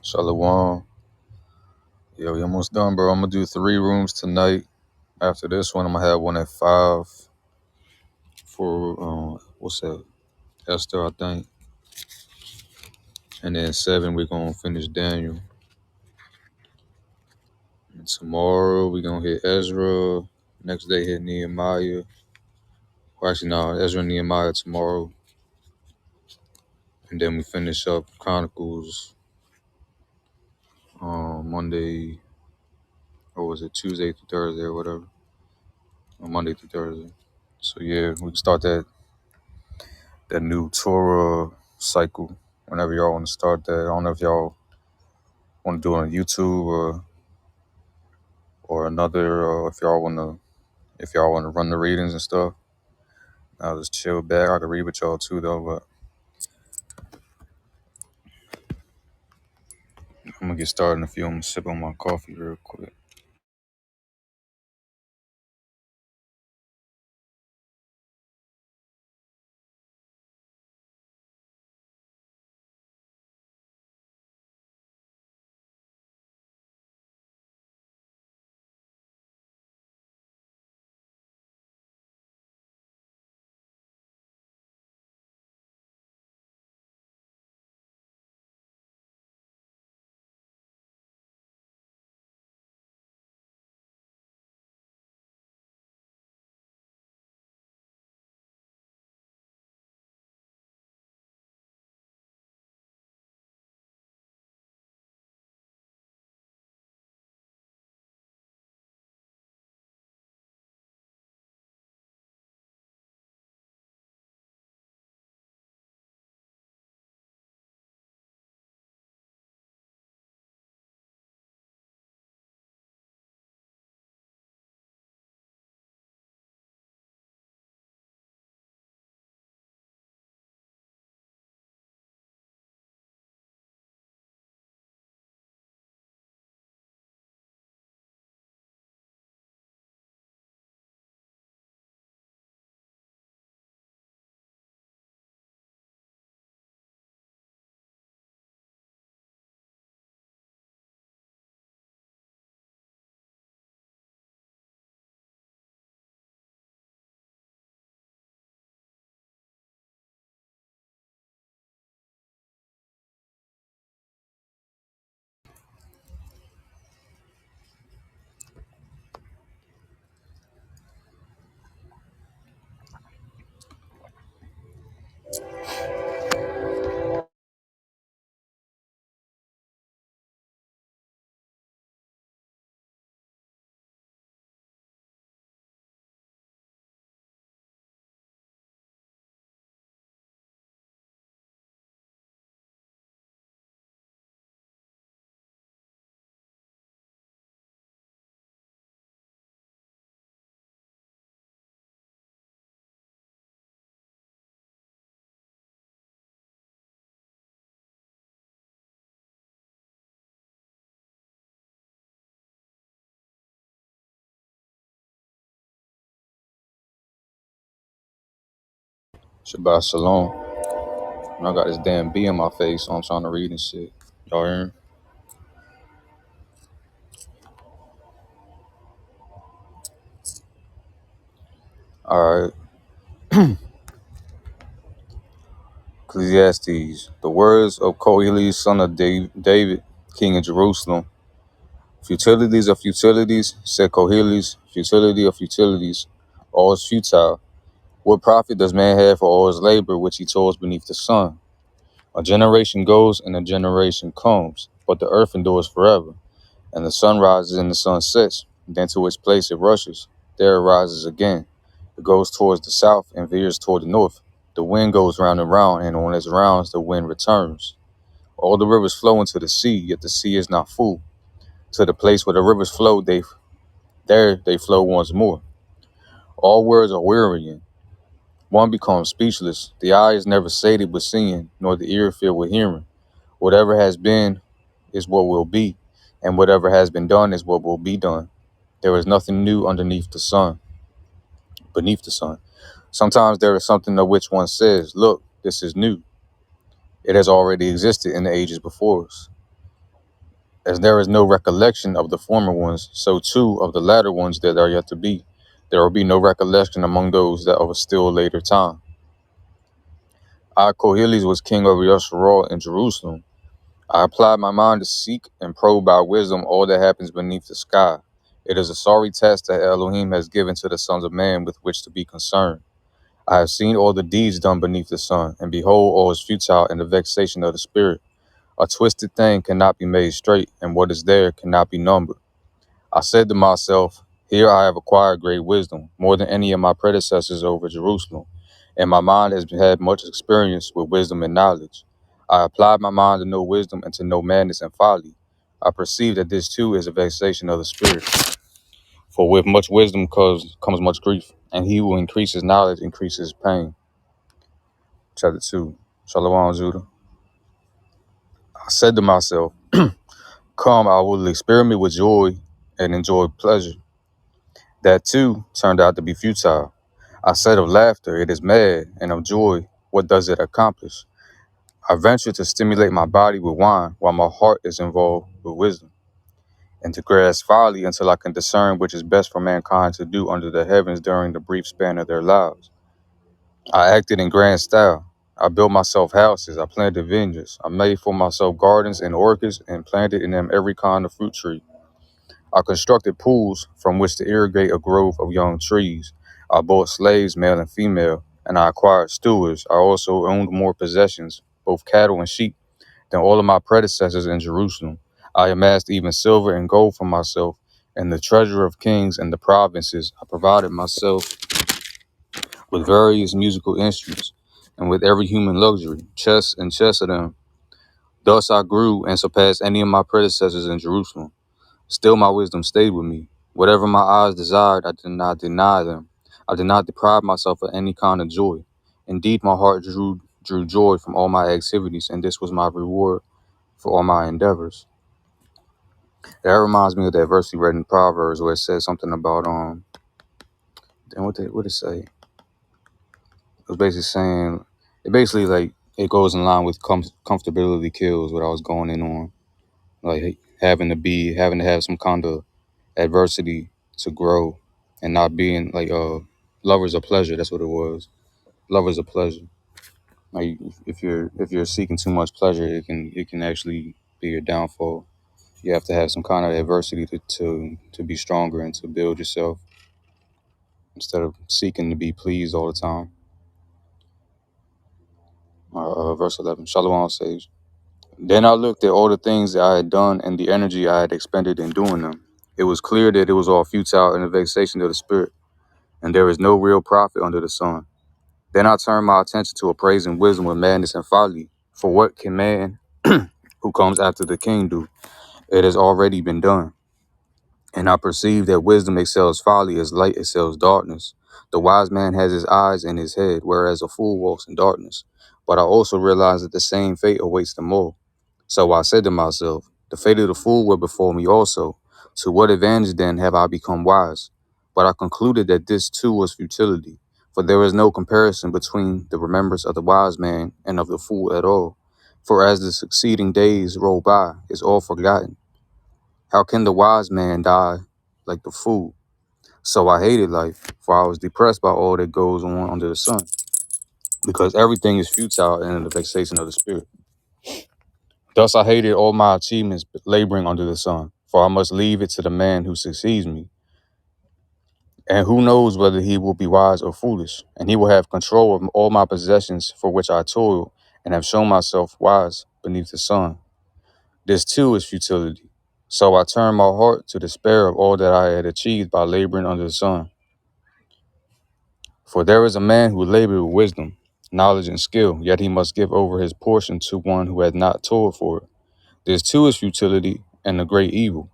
Shalom. Yeah, we almost done, bro. I'm gonna do 3 rooms tonight. After this one, I'm gonna have one at 5 for what's that? Esther, I think. And then 7, we're gonna finish Daniel. And tomorrow we're gonna hit Ezra. Next day hit Nehemiah. Well, actually no, Ezra and Nehemiah tomorrow. And then we finish up Chronicles Monday, or was it Tuesday through Thursday or whatever? Or Monday through Thursday. So yeah, we can start that new Torah cycle whenever y'all want to start that. I don't know if y'all want to do it on YouTube or another, or if y'all want to run the readings and stuff. I'll just chill back. I can read with y'all too though, but I'm gonna get started in a few. I'm gonna sip on my coffee real quick. Shabbat shalom. And I got this damn bee in my face, so I'm trying to read and shit. Y'all hear me? All right. Ecclesiastes. The words of Koheles, son of David, king of Jerusalem. Futilities of futilities, said Koheles, futility of futilities, all is futile. What profit does man have for all his labor which he toils beneath the sun? A generation goes and a generation comes, but the earth endures forever. And the sun rises and the sun sets, then to its place it rushes. There it rises again. It goes towards the south and veers toward the north. The wind goes round and round, and on its rounds the wind returns. All the rivers flow into the sea, yet the sea is not full. To the place where the rivers flow, there they flow once more. All words are wearying. One becomes speechless. The eye is never sated with seeing, nor the ear filled with hearing. Whatever has been is what will be, and whatever has been done is what will be done. There is nothing new beneath the sun. Sometimes there is something of which one says, look, this is new. It has already existed in the ages before us. As there is no recollection of the former ones, so too of the latter ones that are yet to be. There will be no recollection among those that of a still later time. I, Koheles, was king over Yasharal in Jerusalem. I applied my mind to seek and probe by wisdom all that happens beneath the sky. It is a sorry task that Elohim has given to the sons of man with which to be concerned. I have seen all the deeds done beneath the sun, and behold, all is futile in the vexation of the spirit. A twisted thing cannot be made straight, and what is there cannot be numbered. I said to myself, here I have acquired great wisdom, more than any of my predecessors over Jerusalem, and my mind has had much experience with wisdom and knowledge. I applied my mind to know wisdom and to know madness and folly. I perceive that this too is a vexation of the spirit. For with much wisdom comes much grief, and he who increases knowledge increases pain. Chapter 2. Shalom, Judah. I said to myself, come, I will experiment with joy and enjoy pleasure. That too turned out to be futile. I said of laughter, it is mad, and of joy, what does it accomplish? I venture to stimulate my body with wine while my heart is involved with wisdom, and to grasp folly until I can discern which is best for mankind to do under the heavens during the brief span of their lives. I acted in grand style. I built myself houses, I planted vineyards, I made for myself gardens and orchards and planted in them every kind of fruit tree. I constructed pools from which to irrigate a grove of young trees. I bought slaves, male and female, and I acquired stewards. I also owned more possessions, both cattle and sheep, than all of my predecessors in Jerusalem. I amassed even silver and gold for myself, and the treasure of kings and the provinces. I provided myself with various musical instruments, and with every human luxury, chests and chests of them. Thus I grew and surpassed any of my predecessors in Jerusalem. Still my wisdom stayed with me. Whatever my eyes desired, I did not deny them. I did not deprive myself of any kind of joy. Indeed, my heart drew joy from all my activities, and this was my reward for all my endeavors. That reminds me of that verse we read in Proverbs where it says something about and what did it say? It was basically saying like it goes in line with comfortability kills what I was going in on. Like having to have some kind of adversity to grow and not being like lovers of pleasure. That's what it was. Lovers of pleasure. Like if you're seeking too much pleasure, it can actually be your downfall. You have to have some kind of adversity to be stronger and to build yourself instead of seeking to be pleased all the time. Verse 11. Shalom says, then I looked at all the things that I had done and the energy I had expended in doing them. It was clear that it was all futile and a vexation of the spirit, and there is no real profit under the sun. Then I turned my attention to appraising wisdom with madness and folly. For what can man who comes after the king do? It has already been done. And I perceive that wisdom excels folly as light excels darkness. The wise man has his eyes in his head, whereas a fool walks in darkness. But I also realize that the same fate awaits them all. So I said to myself, the fate of the fool will befall me also. To what advantage then have I become wise? But I concluded that this too was futility, for there is no comparison between the remembrance of the wise man and of the fool at all. For as the succeeding days roll by, it's all forgotten. How can the wise man die like the fool? So I hated life, for I was depressed by all that goes on under the sun, because everything is futile and in the vexation of the spirit. Thus I hated all my achievements laboring under the sun, for I must leave it to the man who succeeds me. And who knows whether he will be wise or foolish, and he will have control of all my possessions for which I toiled and have shown myself wise beneath the sun. This too is futility. So I turned my heart to despair of all that I had achieved by laboring under the sun. For there is a man who labored with wisdom, knowledge, and skill, yet he must give over his portion to one who has not toiled for it. This too is futility and a great evil.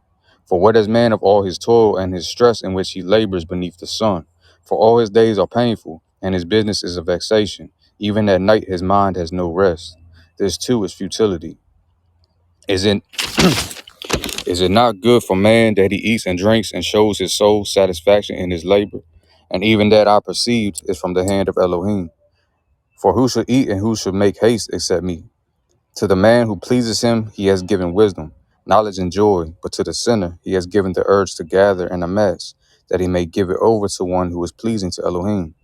For what is man of all his toil and his stress in which he labors beneath the sun? For all his days are painful, and his business is a vexation. Even at night his mind has no rest. This too is futility. Is it is it not good for man that he eats and drinks and shows his soul satisfaction in his labor? And even that I perceived is from the hand of Elohim. For who should eat and who should make haste except me? To the man who pleases him, he has given wisdom, knowledge and joy, but to the sinner he has given the urge to gather and amass, that he may give it over to one who is pleasing to Elohim.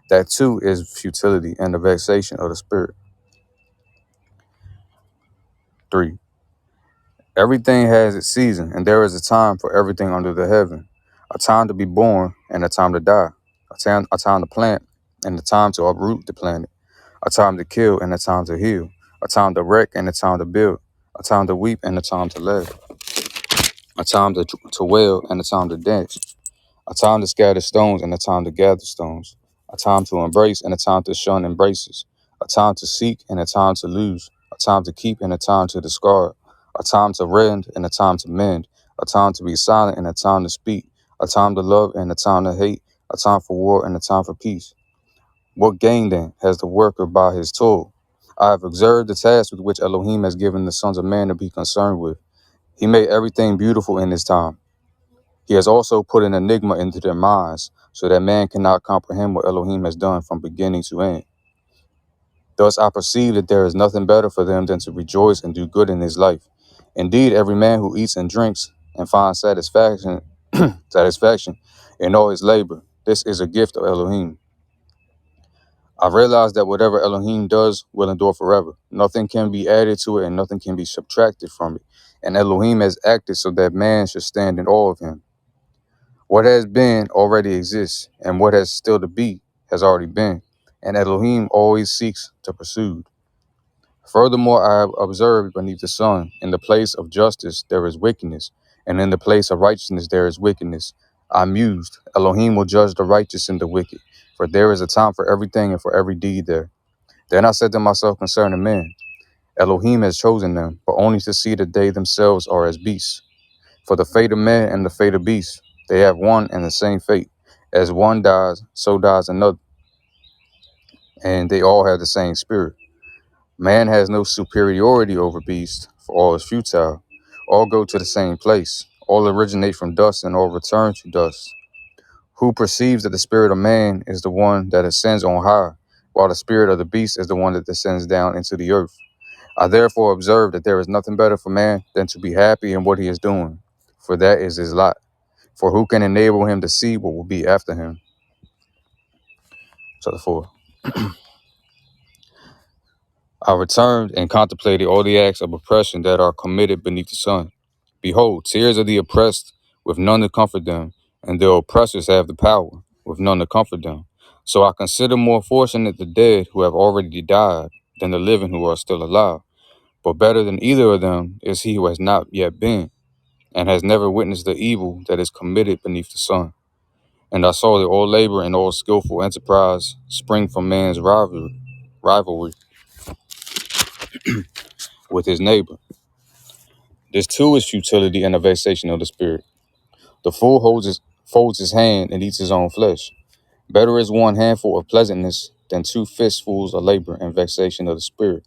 That too is futility and the vexation of the spirit. 3. Everything has its season, and there is a time for everything under the heaven. A time to be born and a time to die. A time to plant and a time to uproot the planet. A time to kill and a time to heal. A time to wreck and a time to build. A time to weep and a time to laugh. A time to wail and a time to dance. A time to scatter stones and a time to gather stones. A time to embrace and a time to shun embraces. A time to seek and a time to lose. A time to keep and a time to discard. A time to rend and a time to mend. A time to be silent and a time to speak. A time to love and a time to hate. A time for war and a time for peace. What gain then has the worker by his toil? I have observed the task with which Elohim has given the sons of man to be concerned with. He made everything beautiful in his time. He has also put an enigma into their minds, so that man cannot comprehend what Elohim has done from beginning to end. Thus I perceive that there is nothing better for them than to rejoice and do good in his life. Indeed, every man who eats and drinks and finds satisfaction in all his labor, this is a gift of Elohim. I realize that whatever Elohim does will endure forever. Nothing can be added to it and nothing can be subtracted from it. And Elohim has acted so that man should stand in awe of him. What has been already exists, and what has still to be has already been, and Elohim always seeks to pursue. Furthermore, I have observed beneath the sun, in the place of justice there is wickedness, and in the place of righteousness there is wickedness. I mused, Elohim will judge the righteous and the wicked, for there is a time for everything and for every deed there. Then I said to myself concerning men, Elohim has chosen them, but only to see that they themselves are as beasts. For the fate of man and the fate of beasts, they have one and the same fate. As one dies, so dies another, and they all have the same spirit. Man has no superiority over beasts, for all is futile. All go to the same place. All originate from dust and all return to dust. Who perceives that the spirit of man is the one that ascends on high, while the spirit of the beast is the one that descends down into the earth? I therefore observe that there is nothing better for man than to be happy in what he is doing, for that is his lot. For who can enable him to see what will be after him? Chapter 4. I returned and contemplated all the acts of oppression that are committed beneath the sun. Behold, tears of the oppressed, with none to comfort them, and their oppressors have the power, with none to comfort them. So I consider more fortunate the dead who have already died than the living who are still alive. But better than either of them is he who has not yet been, and has never witnessed the evil that is committed beneath the sun. And I saw that all labor and all skillful enterprise spring from man's rivalry with his neighbor. This too is futility and a vexation of the spirit. The fool folds his hand and eats his own flesh. Better is one handful of pleasantness than two fistfuls of labor and vexation of the spirit.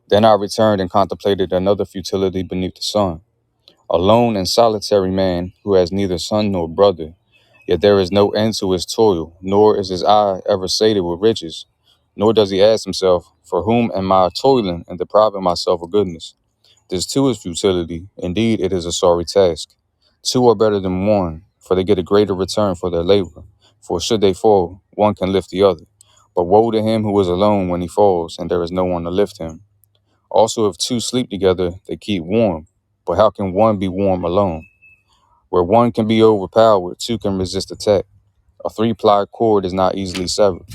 Then I returned and contemplated another futility beneath the sun. A lone and solitary man who has neither son nor brother, yet there is no end to his toil, nor is his eye ever sated with riches, nor does he ask himself, for whom am I toiling and depriving myself of goodness? This too is futility. Indeed, it is a sorry task. Two are better than one, for they get a greater return for their labor. For should they fall, one can lift the other. But woe to him who is alone when he falls, and there is no one to lift him. Also, if two sleep together, they keep warm. But how can one be warm alone? Where one can be overpowered, two can resist attack. A three-ply cord is not easily severed.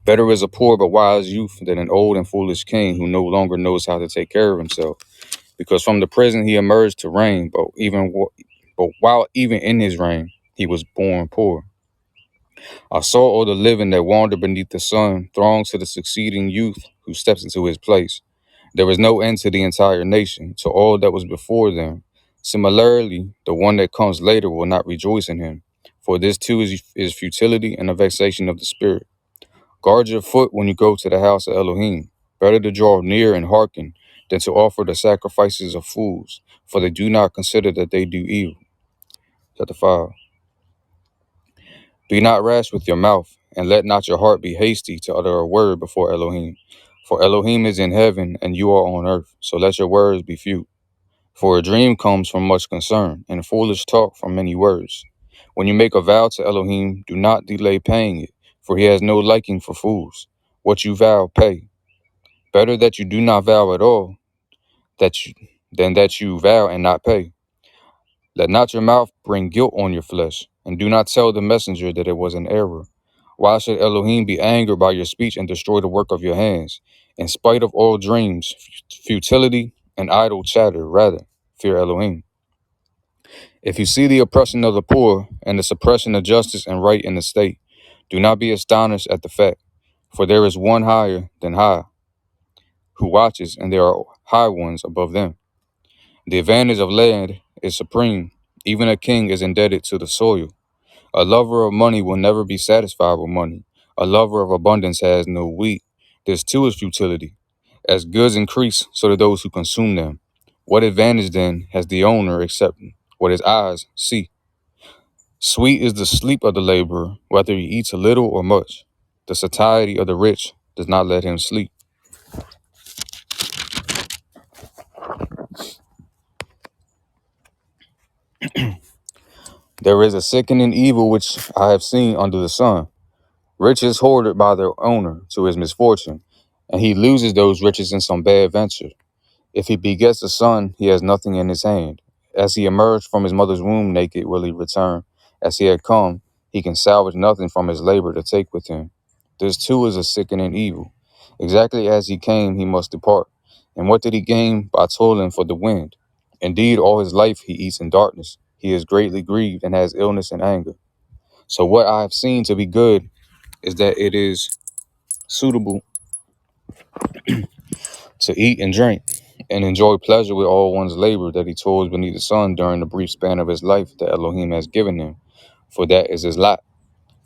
Better is a poor but wise youth than an old and foolish king who no longer knows how to take care of himself. Because from the prison he emerged to reign, but while even in his reign, he was born poor. I saw all the living that wander beneath the sun throng to the succeeding youth who steps into his place. There was no end to the entire nation, to all that was before them. Similarly, the one that comes later will not rejoice in him, for this too is futility and a vexation of the spirit. Guard your foot when you go to the house of Elohim. Better to draw near and hearken than to offer the sacrifices of fools, for they do not consider that they do evil. Chapter 5. Be not rash with your mouth, and let not your heart be hasty to utter a word before Elohim. For Elohim is in heaven, and you are on earth, so let your words be few. For a dream comes from much concern, and foolish talk from many words. When you make a vow to Elohim, do not delay paying it, for he has no liking for fools. What you vow, pay. Better that you do not vow at all, that you, than that you vow and not pay. Let not your mouth bring guilt on your flesh, and do not tell the messenger that it was an error. Why should Elohim be angered by your speech and destroy the work of your hands? In spite of all dreams, futility, and idle chatter, rather, fear Elohim. If you see the oppression of the poor and the suppression of justice and right in the state, do not be astonished at the fact, for there is one higher than high, who watches, and there are high ones above them. The advantage of land is supreme. Even a king is indebted to the soil. A lover of money will never be satisfied with money. A lover of abundance has no wheat. This too is futility. As goods increase, so do those who consume them. What advantage then has the owner except what his eyes see? Sweet is the sleep of the laborer, whether he eats a little or much. The satiety of the rich does not let him sleep. There is a sickening evil which I have seen under the sun. Riches hoarded by their owner to his misfortune, and he loses those riches in some bad venture. If he begets a son, he has nothing in his hand. As he emerged from his mother's womb naked will he return. As he had come, he can salvage nothing from his labor to take with him. This too is a sickening evil. Exactly as he came, he must depart. And what did he gain by toiling for the wind? Indeed, all his life he eats in darkness. He is greatly grieved and has illness and anger. So what I have seen to be good is that it is suitable to eat and drink and enjoy pleasure with all one's labor that he toils beneath the sun during the brief span of his life that Elohim has given him, for that is his lot.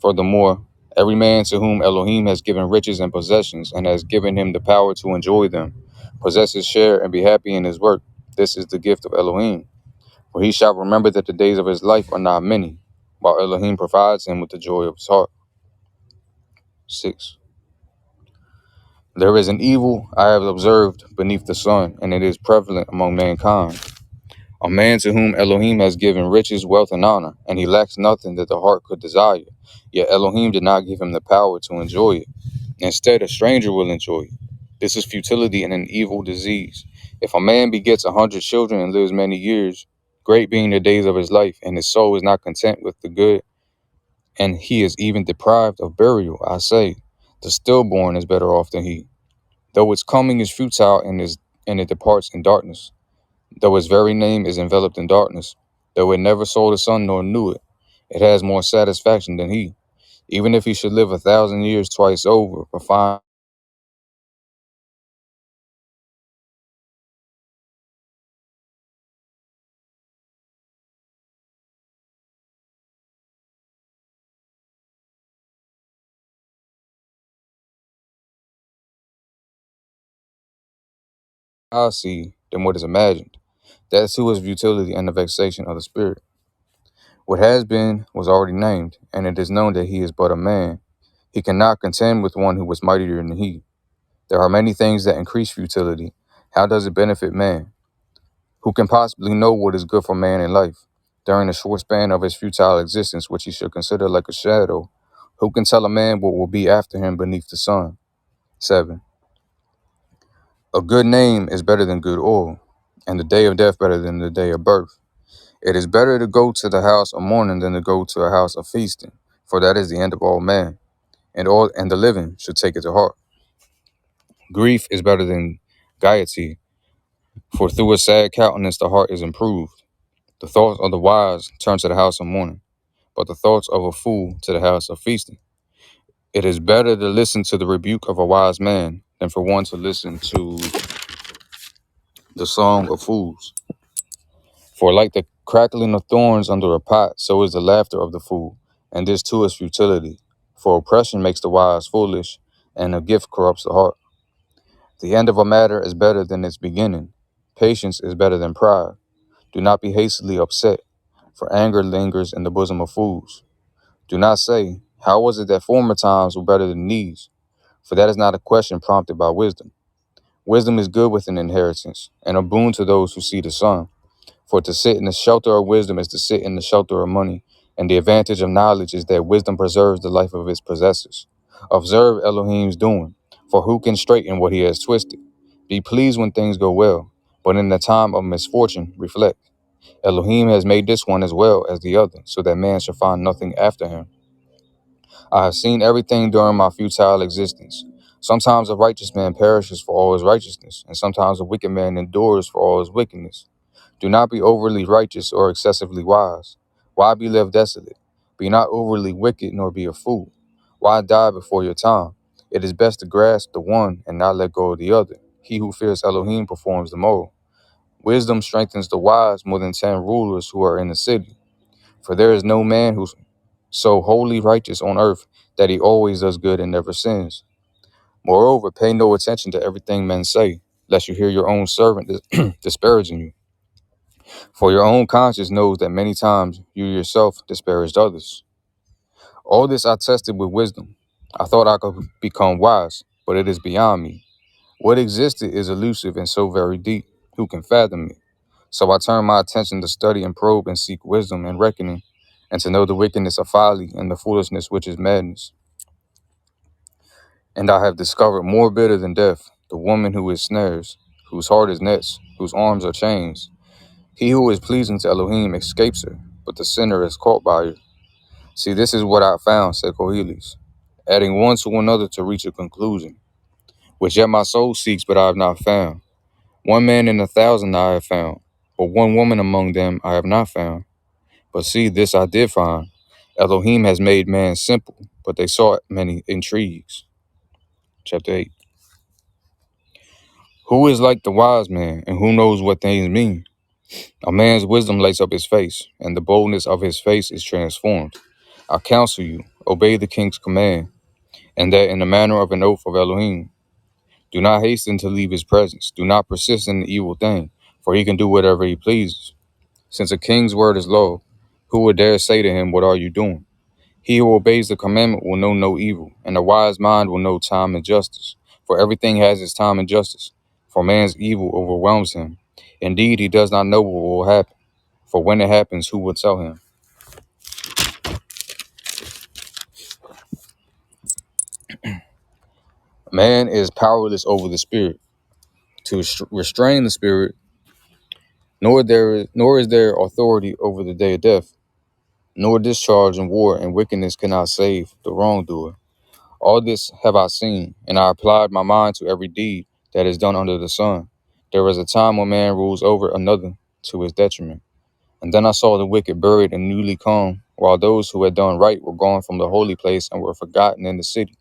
Furthermore, every man to whom Elohim has given riches and possessions and has given him the power to enjoy them, possess his share and be happy in his work. This is the gift of Elohim. For he shall remember that the days of his life are not many, while Elohim provides him with the joy of his heart. 6. There is an evil I have observed beneath the sun, and it is prevalent among mankind. A man to whom Elohim has given riches, wealth, and honor, and he lacks nothing that the heart could desire. Yet Elohim did not give him the power to enjoy it. Instead, a stranger will enjoy it. This is futility and an evil disease. If a man begets 100 children and lives many years, great being the days of his life, and his soul is not content with the good, and he is even deprived of burial, I say, the stillborn is better off than he. Though its coming is futile and it departs in darkness, though its very name is enveloped in darkness, though it never saw the sun nor knew it, it has more satisfaction than he. Even if he should live 1,000 years twice over, but find I see than what is imagined. That too is futility and the vexation of the spirit. What has been was already named, and it is known that he is but a man. He cannot contend with one who was mightier than he. There are many things that increase futility. How does it benefit man? Who can possibly know what is good for man in life? During the short span of his futile existence, which he should consider like a shadow, who can tell a man what will be after him beneath the sun? 7. A good name is better than good oil, and the day of death better than the day of birth. It is better to go to the house of mourning than to go to a house of feasting, for that is the end of all man, and the living should take it to heart. Grief is better than gaiety, for through a sad countenance the heart is improved. The thoughts of the wise turn to the house of mourning, but the thoughts of a fool to the house of feasting. It is better to listen to the rebuke of a wise man than for one to listen to the song of fools. For like the crackling of thorns under a pot, so is the laughter of the fool, and this too is futility. For oppression makes the wise foolish, and a gift corrupts the heart. The end of a matter is better than its beginning. Patience is better than pride. Do not be hastily upset, for anger lingers in the bosom of fools. Do not say, how was it that former times were better than these? For that is not a question prompted by wisdom. Wisdom is good with an inheritance, and a boon to those who see the sun. For to sit in the shelter of wisdom is to sit in the shelter of money, and the advantage of knowledge is that wisdom preserves the life of its possessors. Observe Elohim's doing, for who can straighten what he has twisted? Be pleased when things go well, but in the time of misfortune reflect. Elohim has made this one as well as the other, so that man shall find nothing after him. I have seen everything during my futile existence. Sometimes a righteous man perishes for all his righteousness, and sometimes a wicked man endures for all his wickedness. Do not be overly righteous or excessively wise. Why be left desolate? Be not overly wicked, nor be a fool. Why die before your time? It is best to grasp the one and not let go of the other. He who fears Elohim performs the more. Wisdom strengthens the wise more than 10 rulers who are in the city. For there is no man who's so wholly righteous on earth that he always does good and never sins. Moreover, pay no attention to everything men say, lest you hear your own servant disparaging you. For your own conscience knows that many times you yourself disparaged others. All this I tested with wisdom. I thought I could become wise, but it is beyond me. What existed is elusive and so very deep. Who can fathom it? So I turn my attention to study and probe and seek wisdom and reckoning, and to know the wickedness of folly and the foolishness which is madness. And I have discovered more bitter than death, the woman who is snares, whose heart is nets, whose arms are chains. He who is pleasing to Elohim escapes her, but the sinner is caught by her. See, this is what I found, said Koheles, adding one to another to reach a conclusion, which yet my soul seeks, but I have not found. 1 man in 1,000 I have found, but 1 woman among them I have not found. But see, this I did find. Elohim has made man simple, but they sought many intrigues. Chapter 8. Who is like the wise man, and who knows what things mean? A man's wisdom lights up his face, and the boldness of his face is transformed. I counsel you, obey the king's command, and that in the manner of an oath of Elohim. Do not hasten to leave his presence. Do not persist in the evil thing, for he can do whatever he pleases. Since a king's word is law, who would dare say to him, what are you doing? He who obeys the commandment will know no evil, and a wise mind will know time and justice. For everything has its time and justice. For man's evil overwhelms him. Indeed, he does not know what will happen. For when it happens, who will tell him? Man is powerless over the spirit to restrain the spirit, nor is there authority over the day of death, nor discharge in war, and wickedness cannot save the wrongdoer. All this have I seen, and I applied my mind to every deed that is done under the sun. There is a time when man rules over another to his detriment. And then I saw the wicked buried and newly come, while those who had done right were gone from the holy place and were forgotten in the city.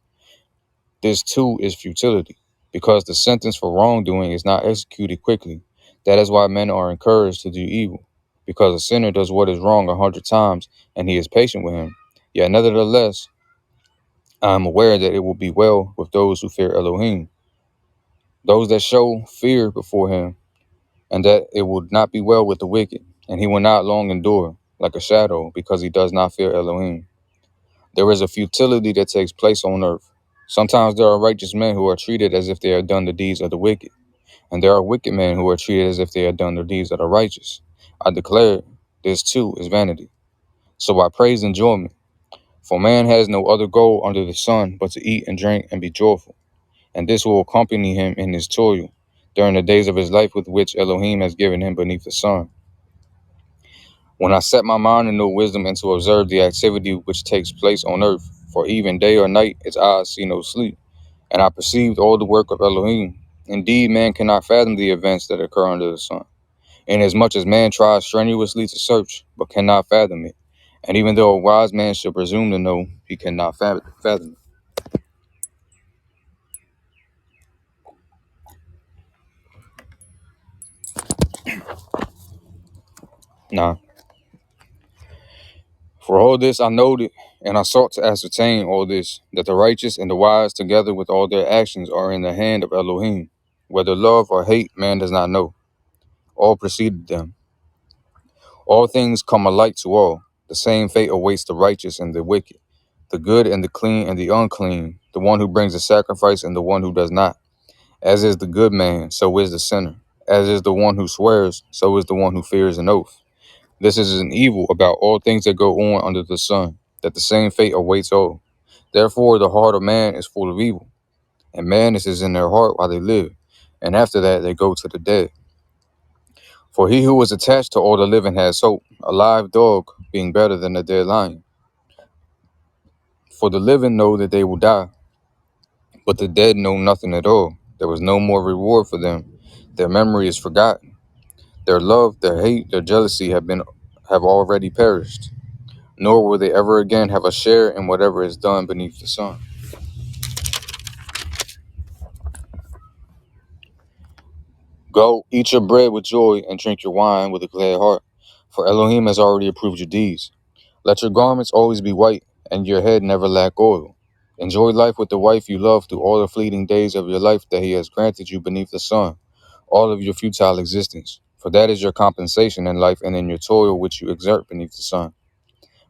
This too is futility, because the sentence for wrongdoing is not executed quickly. That is why men are encouraged to do evil, because a sinner does what is wrong 100 times, and he is patient with him. Yet nevertheless, I am aware that it will be well with those who fear Elohim, those that show fear before him, and that it will not be well with the wicked, and he will not long endure, like a shadow, because he does not fear Elohim. There is a futility that takes place on earth. Sometimes there are righteous men who are treated as if they had done the deeds of the wicked, and there are wicked men who are treated as if they had done the deeds of the righteous. I declare this too is vanity. So I praise enjoyment, for man has no other goal under the sun but to eat and drink and be joyful, and this will accompany him in his toil during the days of his life with which Elohim has given him beneath the sun. When I set my mind to know wisdom and to observe the activity which takes place on earth, for even day or night its eyes see no sleep, and I perceived all the work of Elohim. Indeed, man cannot fathom the events that occur under the sun, inasmuch as man tries strenuously to search, but cannot fathom it. And even though a wise man should presume to know, he cannot fathom it. Nah. For all this I noted, and I sought to ascertain all this, that the righteous and the wise, together with all their actions, are in the hand of Elohim. Whether love or hate, man does not know. All preceded them. All things come alike to all. The same fate awaits the righteous and the wicked, the good and the clean and the unclean, the one who brings a sacrifice and the one who does not. As is the good man, so is the sinner. As is the one who swears, so is the one who fears an oath. This is an evil about all things that go on under the sun, that the same fate awaits all. Therefore the heart of man is full of evil, and madness is in their heart while they live, and after that they go to the dead. For he who is attached to all the living has hope, a live dog being better than a dead lion. For the living know that they will die, but the dead know nothing at all. There was no more reward for them. Their memory is forgotten. Their love, their hate, their jealousy have already perished. Nor will they ever again have a share in whatever is done beneath the sun. Go, eat your bread with joy and drink your wine with a glad heart, for Elohim has already approved your deeds. Let your garments always be white, and your head never lack oil. Enjoy life with the wife you love through all the fleeting days of your life that he has granted you beneath the sun, all of your futile existence. For that is your compensation in life and in your toil which you exert beneath the sun.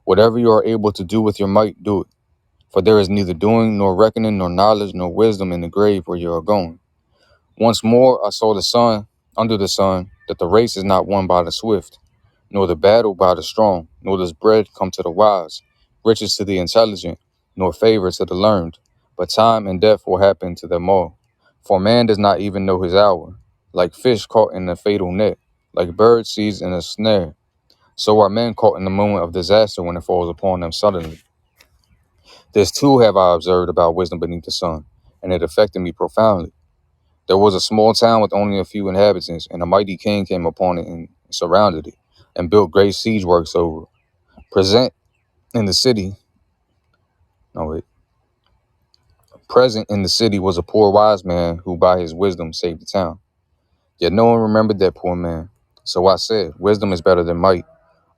Whatever you are able to do with your might, do it. For there is neither doing, nor reckoning, nor knowledge, nor wisdom in the grave where you are going. Once more I saw the sun, under the sun, that the race is not won by the swift, nor the battle by the strong, nor does bread come to the wise, riches to the intelligent, nor favor to the learned, but time and death will happen to them all. For man does not even know his hour, like fish caught in a fatal net, like birds seized in a snare. So are men caught in the moment of disaster when it falls upon them suddenly. This too have I observed about wisdom beneath the sun, and it affected me profoundly. There was a small town with only a few inhabitants, and a mighty king came upon it and surrounded it, and built great siege works over it. Present in the city, no wait, present in the city was a poor wise man who by his wisdom saved the town. Yet no one remembered that poor man. So I said, wisdom is better than might,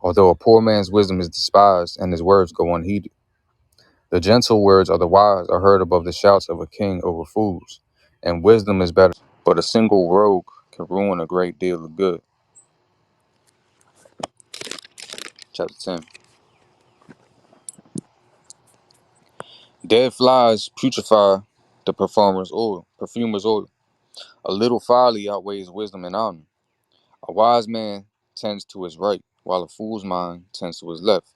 although a poor man's wisdom is despised and his words go unheeded. The gentle words of the wise are heard above the shouts of a king over fools, and wisdom is better, but a single rogue can ruin a great deal of good. Chapter 10. Dead flies putrefy the perfumer's oil. A little folly outweighs wisdom and honor. A wise man tends to his right, while a fool's mind tends to his left.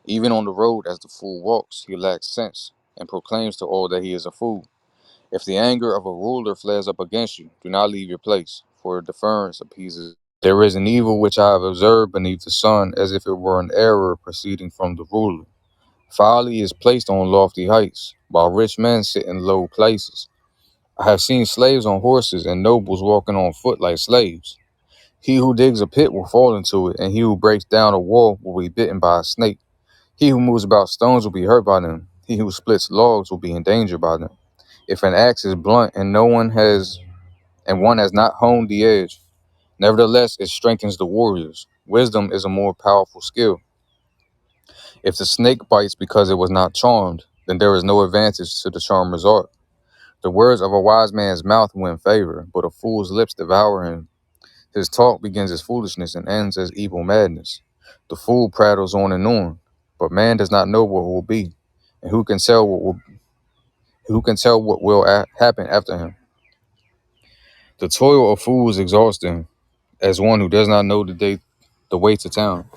Even on the road as the fool walks, he lacks sense, and proclaims to all that he is a fool. If the anger of a ruler flares up against you, do not leave your place, for deference appeases. There is an evil which I have observed beneath the sun, as if it were an error proceeding from the ruler. Folly is placed on lofty heights, while rich men sit in low places. I have seen slaves on horses and nobles walking on foot like slaves. He who digs a pit will fall into it, and he who breaks down a wall will be bitten by a snake. He who moves about stones will be hurt by them. He who splits logs will be endangered by them. If an axe is blunt and one has not honed the edge, nevertheless it strengthens the warriors. Wisdom is a more powerful skill. If the snake bites because it was not charmed, then there is no advantage to the charmer's art. The words of a wise man's mouth win favor, but a fool's lips devour him. His talk begins as foolishness and ends as evil madness. The fool prattles on, but man does not know what will be, and who can tell what will happen after him. The toil of fools exhausts him, as one who does not know the way to town.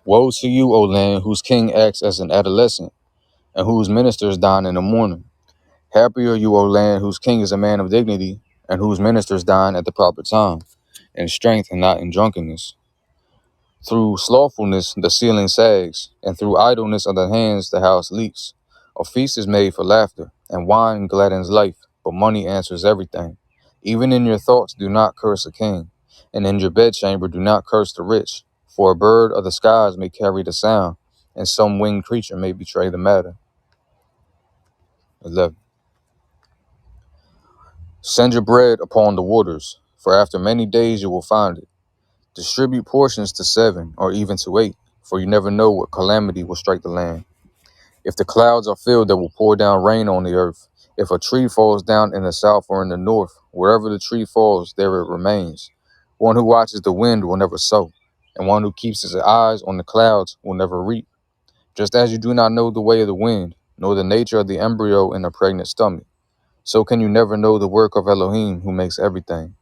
Woe to you, O land, whose king acts as an adolescent, and whose ministers dine in the morning. Happy are you, O land, whose king is a man of dignity, and whose ministers dine at the proper time, in strength and not in drunkenness. Through slothfulness the ceiling sags, and through idleness of the hands the house leaks. A feast is made for laughter, and wine gladdens life, but money answers everything. Even in your thoughts do not curse a king, and in your bedchamber do not curse the rich, for a bird of the skies may carry the sound, and some winged creature may betray the matter. 11. Send your bread upon the waters, for after many days you will find it. Distribute portions to 7, or even to 8, for you never know what calamity will strike the land. If the clouds are filled, they will pour down rain on the earth. If a tree falls down in the south or in the north, wherever the tree falls, there it remains. One who watches the wind will never sow, and one who keeps his eyes on the clouds will never reap. Just as you do not know the way of the wind, nor the nature of the embryo in a pregnant stomach, So can you never know the work of Elohim who makes everything?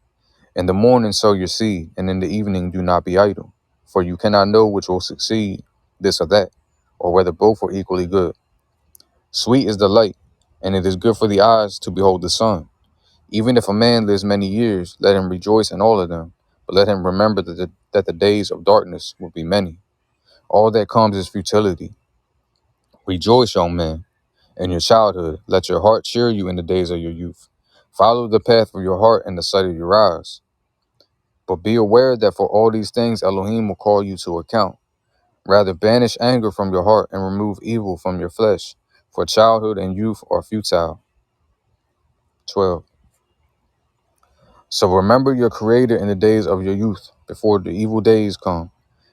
In the morning sow your seed, and in the evening do not be idle. For you cannot know which will succeed, this or that, or whether both are equally good. Sweet is the light, and it is good for the eyes to behold the sun. Even if a man lives many years, let him rejoice in all of them, but let him remember that the days of darkness will be many. All that comes is futility. Rejoice, young man, in your childhood. Let your heart cheer you in the days of your youth. Follow the path of your heart and the sight of your eyes. But be aware that for all these things Elohim will call you to account. Rather banish anger from your heart and remove evil from your flesh, for childhood and youth are futile. 12. So remember your Creator in the days of your youth, before the evil days come,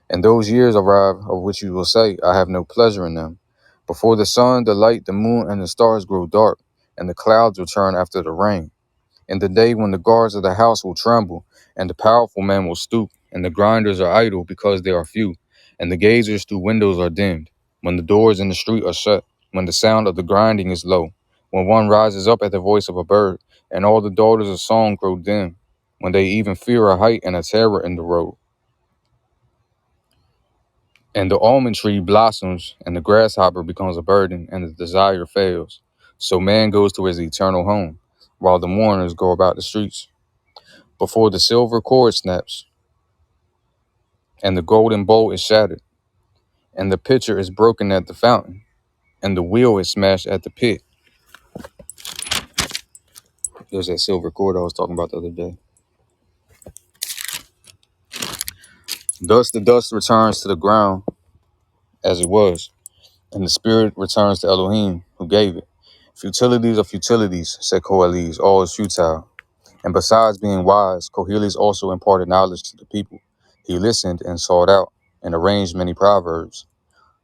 and those years arrive of which you will say, I have no pleasure in them. Before the sun, the light, the moon, and the stars grow dark, and the clouds return after the rain. In the day when the guards of the house will tremble, and the powerful man will stoop, and the grinders are idle because they are few, and the gazers through windows are dimmed, when the doors in the street are shut, when the sound of the grinding is low, when one rises up at the voice of a bird, and all the daughters of song grow dim, when they even fear a height and a terror in the road. And the almond tree blossoms, and the grasshopper becomes a burden, and the desire fails. So man goes to his eternal home, while the mourners go about the streets. Before the silver cord snaps, and the golden bowl is shattered, and the pitcher is broken at the fountain, and the wheel is smashed at the pit. There's that silver cord I was talking about the other day. Thus the dust returns to the ground as it was, and the spirit returns to Elohim who gave it. Futilities of futilities, said Koheles, all is futile. And besides being wise, Koheles also imparted knowledge to the people. He listened and sought out and arranged many proverbs.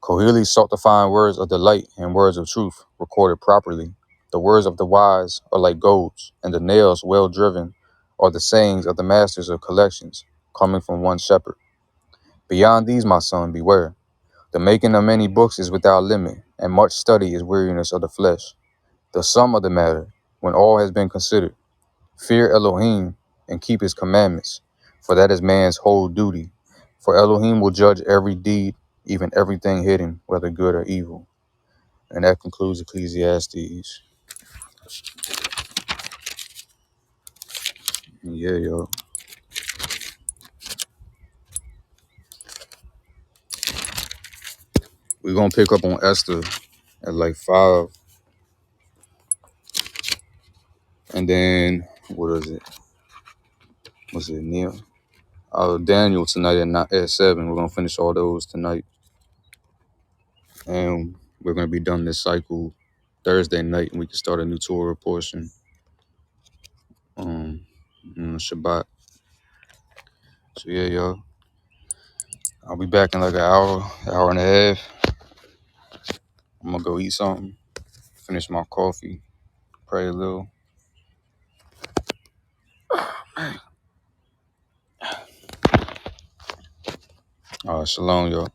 Koheles sought to find words of delight and words of truth recorded properly. The words of the wise are like golds, and the nails well driven are the sayings of the masters of collections, coming from one shepherd. Beyond these, my son, beware. The making of many books is without limit, and much study is weariness of the flesh. The sum of the matter, when all has been considered, fear Elohim and keep his commandments, for that is man's whole duty. For Elohim will judge every deed, even everything hidden, whether good or evil. And that concludes Ecclesiastes. Yeah, yo. We're going to pick up on Esther at like 5. And then, what is it? What's it, Neil? Daniel tonight at 7. We're going to finish all those tonight. And we're going to be done this cycle Thursday night, and we can start a new Torah portion Shabbat. So yeah, y'all. I'll be back in like an hour and a half. I'm gonna go eat something, finish my coffee, pray a little. Shalom, y'all.